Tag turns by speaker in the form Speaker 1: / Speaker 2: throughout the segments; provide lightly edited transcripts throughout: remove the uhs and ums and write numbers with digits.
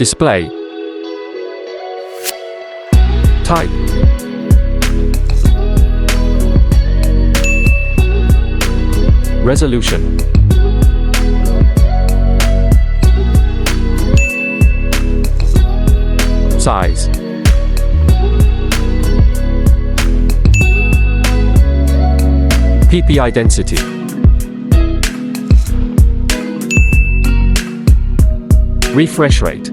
Speaker 1: Display. Type. Resolution. Size. PPI density. Refresh rate.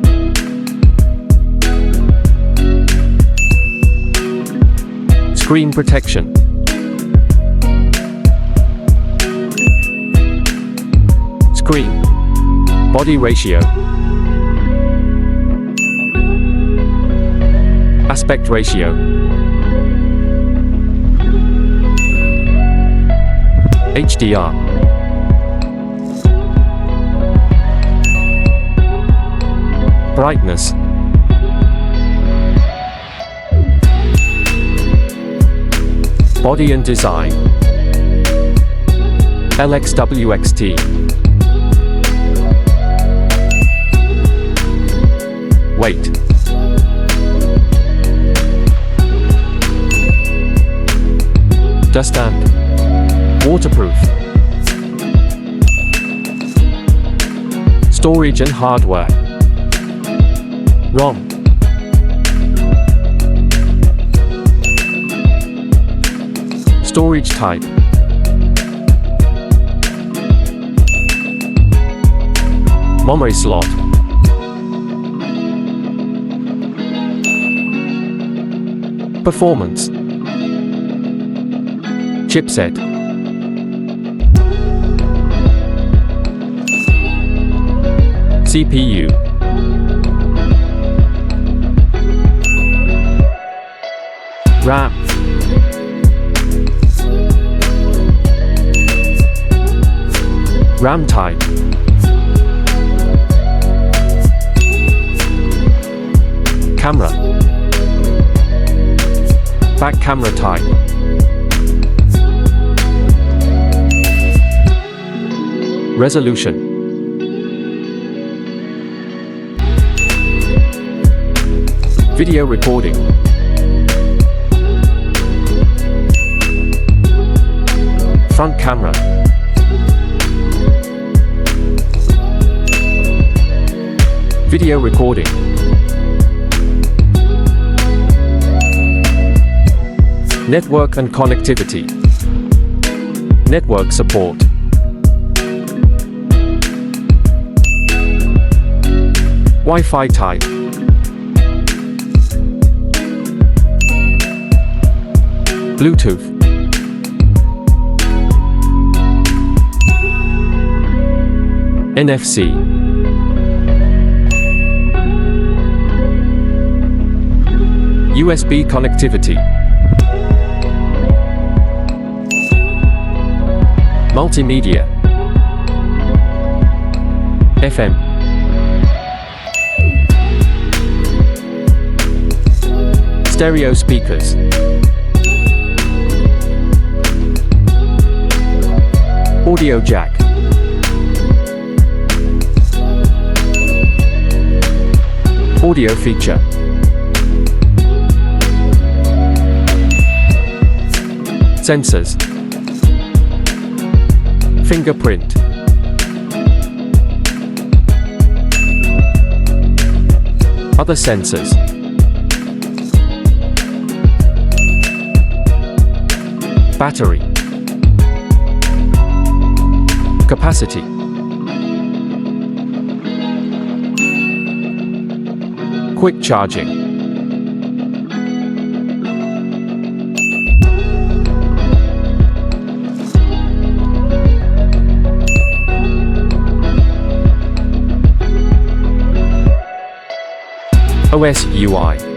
Speaker 1: Screen protection. Screen. Body ratio. Aspect ratio. HDR. Brightness. Body and design. LXWXT. Weight. Dust and waterproof. Storage and hardware. ROM. Storage type. Memory slot. Performance. Chipset. CPU. RAM. RAM type. Camera. Back camera type. Resolution. Video recording. Front camera. Video recording. Network and connectivity. Network support. Wi-Fi type. Bluetooth. NFC. USB connectivity. Multimedia. FM. Stereo speakers. Audio jack. Audio feature. Sensors. Fingerprint. Other sensors. Battery. Capacity. Quick charging. OS UI.